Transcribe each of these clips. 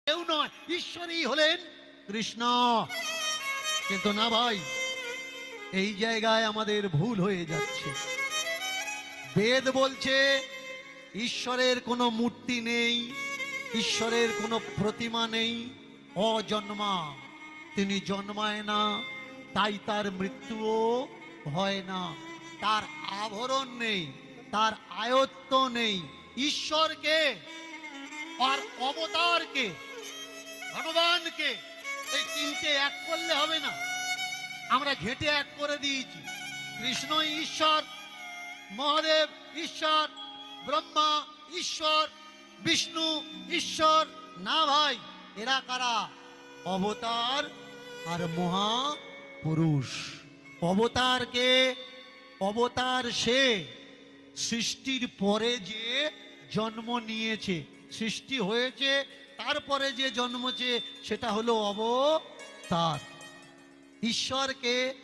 কেউ নয়, ঈশ্বরই হলেন কৃষ্ণ। কিন্তু না ভাই, এই জায়গায় আমাদের ভুল হয়ে যাচ্ছে। বেদ বলছে ঈশ্বরের কোনো মূর্তি নেই, ঈশ্বরের কোনো প্রতিমা নেই, অজন্মা, তিনি জন্মায় না, তাই তার মৃত্যুও হয় না। তার আভরণ নেই, তার আয়ত্ত নেই। ঈশ্বরকে আর অবতারকে, ভগবানকে, এই তিনটে এক করলে হবে না। আমরা ঘেঁটে এক করে দিয়েছি। কৃষ্ণ ঈশ্বর, মহাদেব ঈশ্বর, ব্রহ্মা ঈশ্বর, বিষ্ণু ঈশ্বর। না ভাই, এরা কারা? অবতার আর মহাপুরুষ। অবতারকে, অবতার সে সৃষ্টির পরে যে জন্ম নিয়েছে, সৃষ্টি হয়েছে তারপরে যে জন্মছে, সেটা হলো অবতার। ঈশ্বরকে,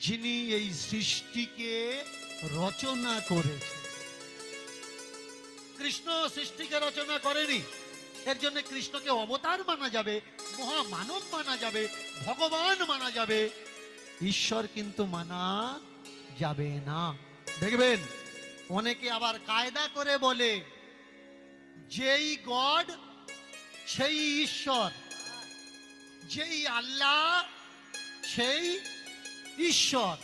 যিনি এই সৃষ্টিকে রচনা করেছে। কৃষ্ণ সৃষ্টিকে রচনা করেনি, এর জন্য কৃষ্ণকে অবতার মানা যাবে, মহামানব মানা যাবে, ভগবান মানা যাবে, ঈশ্বর কিন্তু মানা যাবে না। দেখবেন অনেকে আবার কায়দা করে বলে যেই গড সেই ঈশ্বর, যেই আল্লাহ সেই ঈশ্বর।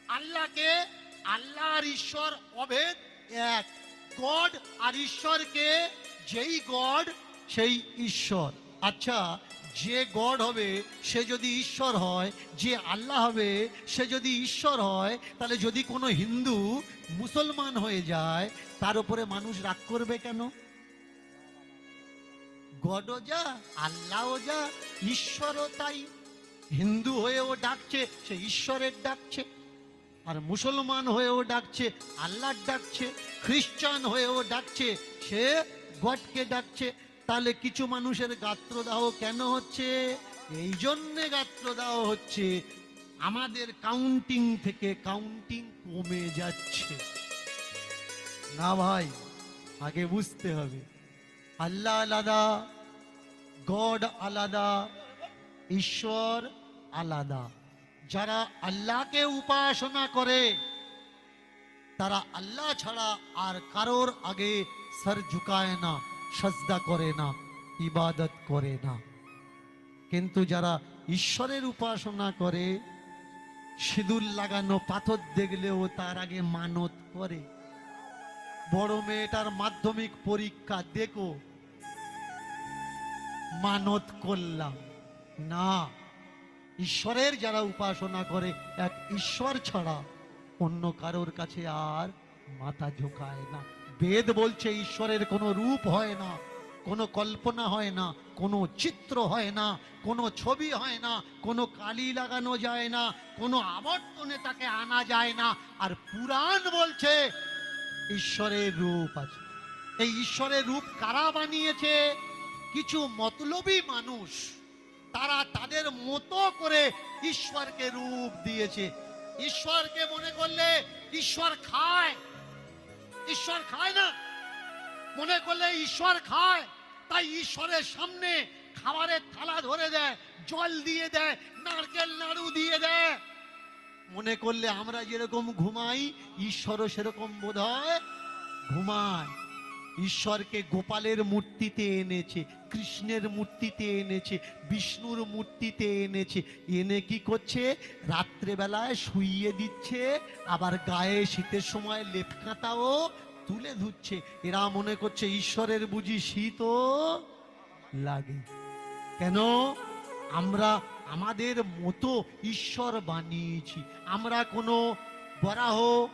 আল্লাহকে, আল্লাহ আর ঈশ্বর অভেদ এক। গড আর ঈশ্বরকে যেই গড সেই ঈশ্বর। আচ্ছা, যে গড হবে সে যদি ঈশ্বর হয়, যে আল্লাহ হবে সে যদি ঈশ্বর হয়, তাহলে যদি কোনো হিন্দু মুসলমান হয়ে যায়, তার উপরে মানুষ রাগ করবে কেন? গডও যা, আল্লাহও যা, ঈশ্বরও তাই। হিন্দু হয়েও ডাকছে, সে ঈশ্বরের ডাকছে। আর মুসলমান হয়েও ডাকছে, আল্লাহর ডাকছে। খ্রিস্টান হয়েও ডাকছে, সে গডকে ডাকছে। তাহলে কিছু মানুষের গাত্রদাহ কেন হচ্ছে? এই জন্যে গাত্রদাহ হচ্ছে, আমাদের কাউন্টিং থেকে কাউন্টিং কমে যাচ্ছে। না ভাই, আগে বুঝতে হবে আল্লাহ আলাদা, গড আলাদা, ঈশ্বর আলাদা। যারা আল্লাহকে উপাসনা করে তারা আল্লাহ ছাড়া আর কারোর আগে সর ঝুঁকায় না, সাজদা করে না, ইবাদত করে না। কিন্তু যারা ঈশ্বরের উপাসনা করে, সিঁদুর লাগানো পাথর দেখলেও তার আগে মানত করে। বড় মেয়েটার মাধ্যমিক পরীক্ষা দেখো, মানত করলাম না। ঈশ্বরের যারা উপাসনা করে, এক ঈশ্বর ছাড়া অন্য কারোর কাছে আর মাথা ঝোঁকায় না। বেদ বলছে ঈশ্বরের কোনো রূপ হয় না, কোনো কল্পনা হয় না, কোনো চিত্র হয় না, কোনো ছবি হয় না, কোনো কালি লাগানো যায় না, কোনো আবর্তনে তাকে আনা যায় না। আর পুরাণ বলছে ঈশ্বরের রূপ আছে। এই ঈশ্বরের রূপ কারা বানিয়েছে? কিছু মতলবী মানুষ, তারা তাদের মতো করে ঈশ্বরকে রূপ দিয়েছে। ঈশ্বরকে মনে করলে ঈশ্বর খায়, ঈশ্বর খায় না। মনে করলে ঈশ্বর খায়, তাই ঈশ্বরের সামনে খাবারের থালা ধরে দেয়, জল দিয়ে দেয়, নারকেল নাড়ু দিয়ে দেয়। মনে করলে আমরা যেরকম ঘুমাই ঈশ্বরও সেরকম বোধহয় ঘুমায়। ঈশ্বরকে গোপালের মূর্তিতে এনেছে, কৃষ্ণের মূর্তিতে এনেছে, বিষ্ণুর মূর্তিতে এনেছে। এনে কি করছে? রাত্রেবেলায় শুইয়ে দিচ্ছে, আবার গায়ে শীতের সময় লেপ কাঁথাও তুলে ধুচ্ছে। এরা মনে করছে ঈশ্বরের বুঝি শীতও লাগে। কেন? আমরা আমাদের মতো ঈশ্বর বানিয়েছি। আমরা কোনো বরাহ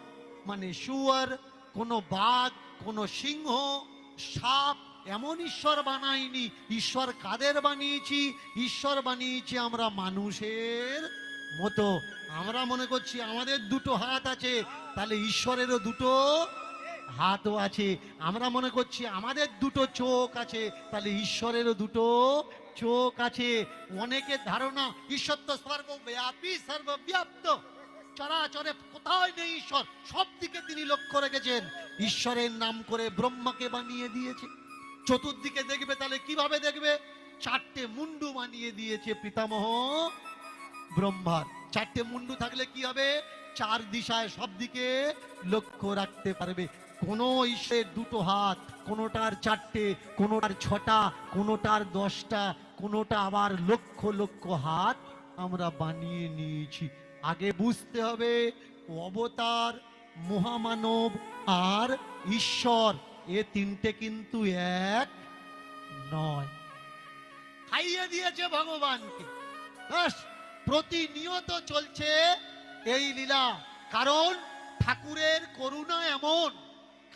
মানে শুয়োর, কোনো বাঘ, কোনো সিংহ, সাপ এমন ঈশ্বর বানাইনি। ঈশ্বর কাদের বানিয়েছি? ঈশ্বর বানিয়েছি আমরা মানুষের মতো। আমরা মনে করছি আমাদের দুটো হাত আছে, তাহলে ঈশ্বরেরও দুটো হাতও আছে। আমরা মনে করছি আমাদের দুটো চোখ আছে, তাহলে ঈশ্বরেরও দুটো চোখ আছে। অনেকের ধারণা ঈশ্বর তো সর্বব্যাপী, সর্বব্যাপ্ত, চরাচরে কোথাও নেই ঈশ্বর, সব দিকে তিনি লক্ষ্য রেখেছেন। ঈশ্বরের নাম করে ব্রহ্মাকে বানিয়ে দিয়েছে, চতুর্দিকে দেখবে, তাহলে কিভাবে দেখবে? চারটে মুন্ডু বানিয়ে দিয়েছে পিতামহ ব্রহ্মার। চারটে মুন্ডু থাকলে কি হবে? চার দিশায় সব দিকে লক্ষ্য রাখতে পারবে। কোন ঈশ্বরের দুটো হাত, কোনোটার চারটে, কোনোটার ছটা, কোনোটার 10টা, কোনোটা আবার লক্ষ লক্ষ হাত আমরা বানিয়ে নিয়েছি। আগে বুঝতে হবে অবতার, মহামানব আর ঈশ্বর এ তিনটে কিন্তু এক নয়। খাইয়ে দিয়েছে ভগবানকে, ব্যাস। প্রতিনিয়ত চলছে এই লীলা। কারণ ঠাকুরের করুণা এমন,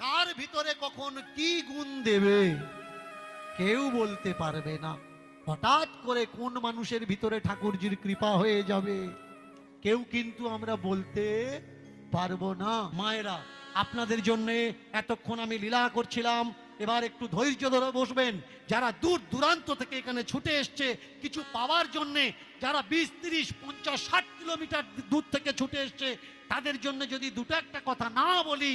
কার ভিতরে কখন কি গুণ দেবে কেউ বলতে পারবে না। হঠাৎ করে কোন মানুষের ভিতরে ঠাকুরজির কৃপা হয়ে যাবে কেউ কিন্তু আমরা বলতে পারবো না। মায়েরা, আপনাদের জন্য এতক্ষণ আমি লীলা করছিলাম, এবার একটু ধৈর্য ধরে বসবেন। যারা দূর দূরান্ত থেকে এখানে ছুটে এসছে কিছু পাওয়ার জন্যে, যারা 20, 30, 50, 60 কিলোমিটার দূর থেকে ছুটে এসছে, তাদের জন্য যদি দুটো একটা কথা না বলি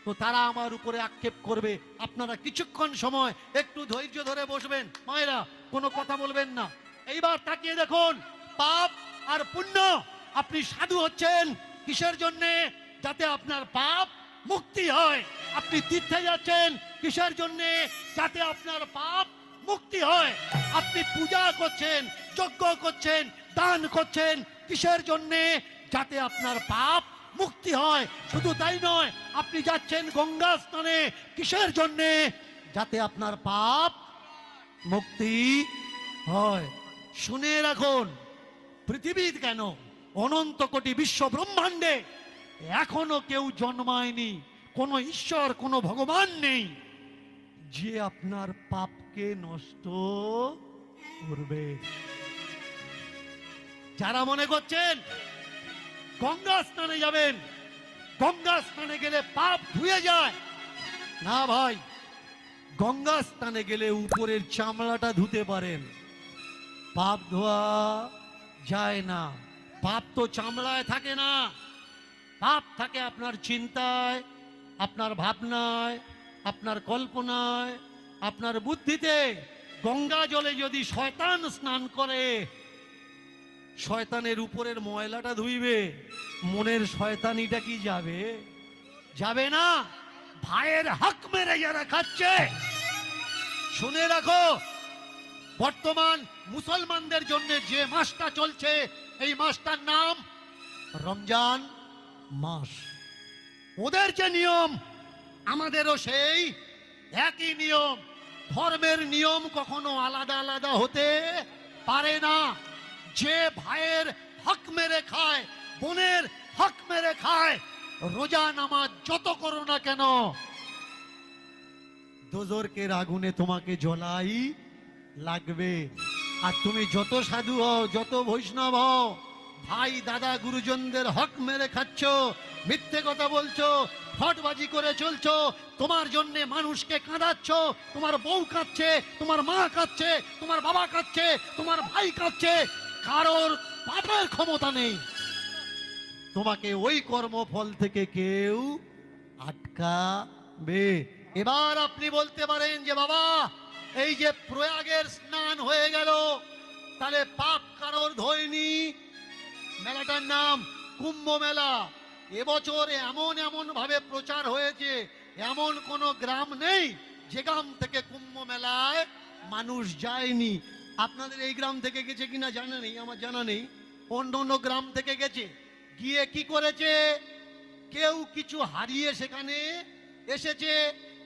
তো তারা আমার উপরে আক্ষেপ করবে। আপনারা কিছুক্ষণ সময় একটু ধৈর্য ধরে বসবেন। মায়েরা, কোনো কথা বলবেন না। এইবার তাকিয়ে দেখুন, পাপ আর পুণ্য। আপনি সাধু হচ্ছেন কিসের জন্যে? যাতে আপনার পাপ মুক্তি হয়। আপনি তীর্থে যাচ্ছেন কিসের জন্যে? যাতে আপনার পাপ মুক্তি হয়। আপনি পূজা করছেন, যজ্ঞ করছেন, দান করছেন কিসের জন্যে? যাতে আপনার পাপ মুক্তি হয়। শুধু তাই নয়, আপনি যাচ্ছেন গঙ্গা স্নানে কিসের জন্যে? যাতে আপনার পাপ মুক্তি হয়। শুনে রাখুন, পৃথিবীর কেন অনন্ত কোটি বিশ্ব ব্রহ্মাণ্ডে এখনো কেউ জন্মায়নি, কোন ঈশ্বর, কোন ভগবান নেই যে আপনার পাপকে নষ্ট করবে। যারা মনে করছেন গঙ্গা স্নানে যাবেন, গঙ্গা স্নানে গেলে পাপ ধুয়ে যায়, না ভাই, গঙ্গা স্নানে গেলে উপরের চামড়াটা ধুতে পারেন, পাপ ধোয়া যায় না। পাপ তো চামড়ায় থাকে না, পাপ থাকে আপনার চিন্তায়, আপনার ভাবনায়, আপনার কল্পনায়, আপনার বুদ্ধিতে। গঙ্গা জলে যদি শয়তান স্নান করে, শয়তানের উপরের ময়লাটা ধুইবে, মনের শয়তানিটা কি যাবে? যাবে না। ভাইয়ের হক মেরে যারা খাচ্ছে, শুনে রাখো, বর্তমান মুসলমানদের জন্য যে মাসটা চলছে, এই মাসটার নাম রমজান মাস। ওদের যে নিয়ম আমাদেরও সেই একই নিয়ম। ধর্মের নিয়ম কখনো আলাদা আলাদা হতে পারে না। যে ভাইয়ের হক মেরে খায়, বোনের হক মেরে খায়, রোজা নামাজ যত করো না কেন, দোজরকের আগুনে তোমাকে জ্বলাই লাগবে। আর তুমি যত সাধু হও, যত বৈষ্ণব হও, ভাই দাদা গুরুজনদের হক মেরে খাচ্ছ, মিথ্যে কথা বলছো, ফটবাজি করে চলছো, তোমার জন্য মানুষকে কাঁদাচ্ছ, তোমার বউ কাঁদছে, তোমার মা কাঁদছে, তোমার বাবা কাঁদছে, তোমার ভাই কাঁদছে, কারোর পাপের ক্ষমতা নেই। তোমাকে ওই কর্মফল থেকে কেউ আটকাবে। এবার আপনি বলতে পারেন যে বাবা, এই যে প্রয়াগের স্নান হয়ে গেল, তাহলে পাপ কারোর ধোয়নি। মেলাটার নাম কুম্ভ মেলা। এবছর এমন এমন ভাবে প্রচার হয়েছে, এমন কোন গ্রাম নেই যে গ্রাম থেকে কুম্ভ মেলায় মানুষ যায়নি। আপনাদের এই গ্রাম থেকে গেছে কিনা জানা নেই, আমার জানা নেই। অন্য অন্য গ্রাম থেকে গেছে, গিয়ে কি করেছে? কেউ কিছু হারিয়ে সেখানে এসেছে।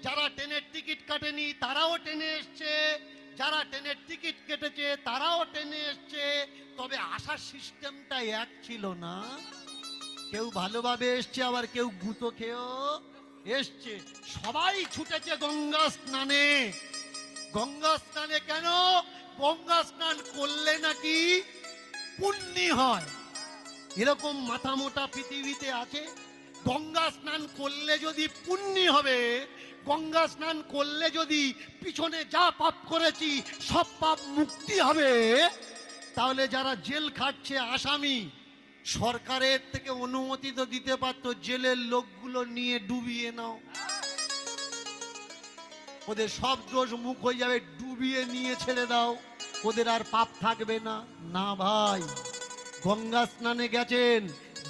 যারা ট্রেনের টিকিট কাটেনি তারাও ট্রেনে এসছে, যারা ট্রেনের টিকিট কেটেছে তারাও ট্রেনে এসছে। তবে আসার সিস্টেমটা এক ছিল না। কেউ ভালোভাবে এসছে, আবার কেউ গুঁতো খেয়েও এসছে। সবাই ছুটেছে গঙ্গা স্নানে। গঙ্গা স্নানে কেন? গঙ্গা স্নান করলে নাকি পুণ্যি হয়, এরকম মাথা মোটা পৃথিবীতে আছে। গঙ্গা স্নান করলে যদি পুণ্যি হবে, গঙ্গা স্নান করলে যদি পিছনে যা পাপ করেছি সব পাপ মুক্তি হবে, তাহলে যারা জেল খাটছে আসামি, সরকারের থেকে অনুমতি তো দিতে পারতো, জেলের লোকগুলো নিয়ে ডুবিয়ে নাও। ওদের সব দোষ মুখ হয়ে যাবে, ডুবিয়ে নিয়ে ছেড়ে দাও, ওদের আর পাপ থাকবে না। না ভাই, গঙ্গা স্নানে গেছেন,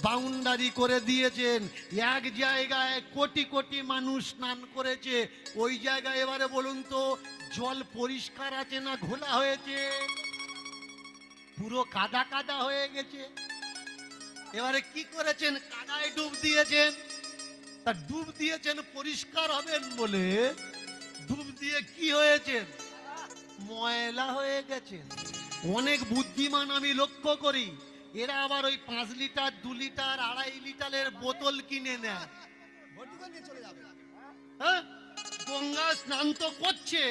বাউন্ডারি করে দিয়েছেন, এক জায়গায় কোটি কোটি মানুষ স্নান করেছে, ওই জায়গায় এবারে বলুন তো জল পরিষ্কার আছে না ঘোলা হয়েছে? পুরো কাদা কাদা হয়ে গেছে। এবারে কি করেছেন? কাদায় ডুব দিয়েছেন। তা ডুব দিয়েছেন পরিষ্কার হবেন বলে, ডুব দিয়ে কি হয়েছেন? ময়লা হয়ে গেছেন। অনেক বুদ্ধিমান আমি লক্ষ্য করি, এরা আবার ওই 5 লিটার 2 লিটার 2.5 লিটারের বোতল কিনে নেয়। হ্যাঁ, গঙ্গা স্নান তো করছে,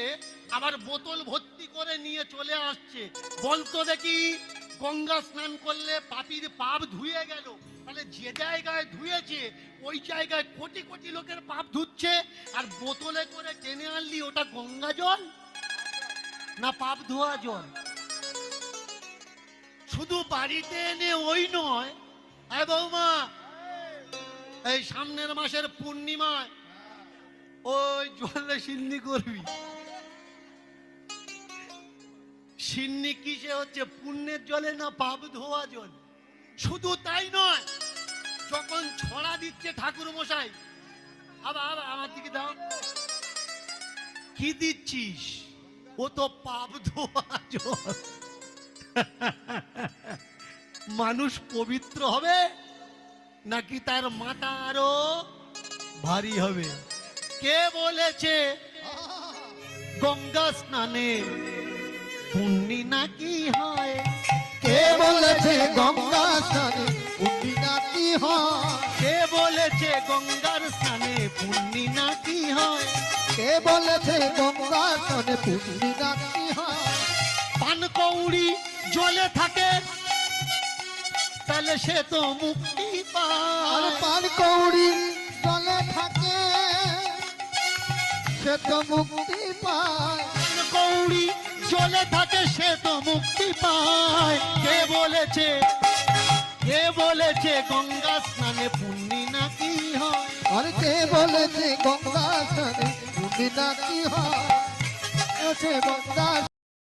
আবার বোতল ভর্তি করে নিয়ে চলে আসছে। বলতো দেখি, গঙ্গা স্নান করলে পাপীর পাপ ধুয়ে গেল, তাহলে যে জায়গায় ধুয়েছে ওই জায়গায় কোটি কোটি লোকের পাপ ধুচ্ছে, আর বোতলে করে টেনে আনলি ওটা গঙ্গা জল না পাপ ধোয়া জল? শুধু বাড়িতে এনে ওই নয়, এই বৌমা, এই সামনের মাসের পূর্ণিমায় ওই জলে সিন্নি করবি। সিন্নি কিসে হচ্ছে? পুণ্যের জলে না পাপ ধোয়া জল? শুধু তাই নয়, যখন ছড়া দিচ্ছে ঠাকুর মশাই, আবার আমার দিকে দাও, কি দিচ্ছিস? ও তো পাপ ধোয়া জল। মানুষ পবিত্র হবে নাকি তার মাথা আরো ভারী হবে? কে বলেছে গঙ্গা স্নানে পুণ্যি নাকি হয়? কে বলেছে গঙ্গা স্নানে পুণ্যি নাকি হয়? কে বলেছে গঙ্গার স্নানে পুণ্যি নাকি হয়? কে বলেছে গঙ্গা স্নানে পুণ্যি নাকি হয়? পানকৌড়ি জলে থাকে, তাহলে সে তো মুক্তি আর পায়। পানকৌড়ি জলে থাকে, সে তো মুক্তি পায়। পানকৌড়ি জলে থাকে, সে তো মুক্তি পায়। কে বলেছে, কে বলেছে গঙ্গা স্নানে পুণ্যি নাকি হয়? আর কে বলেছে গঙ্গা স্নানে পুণ্যি নাকি হয়? সে গঙ্গা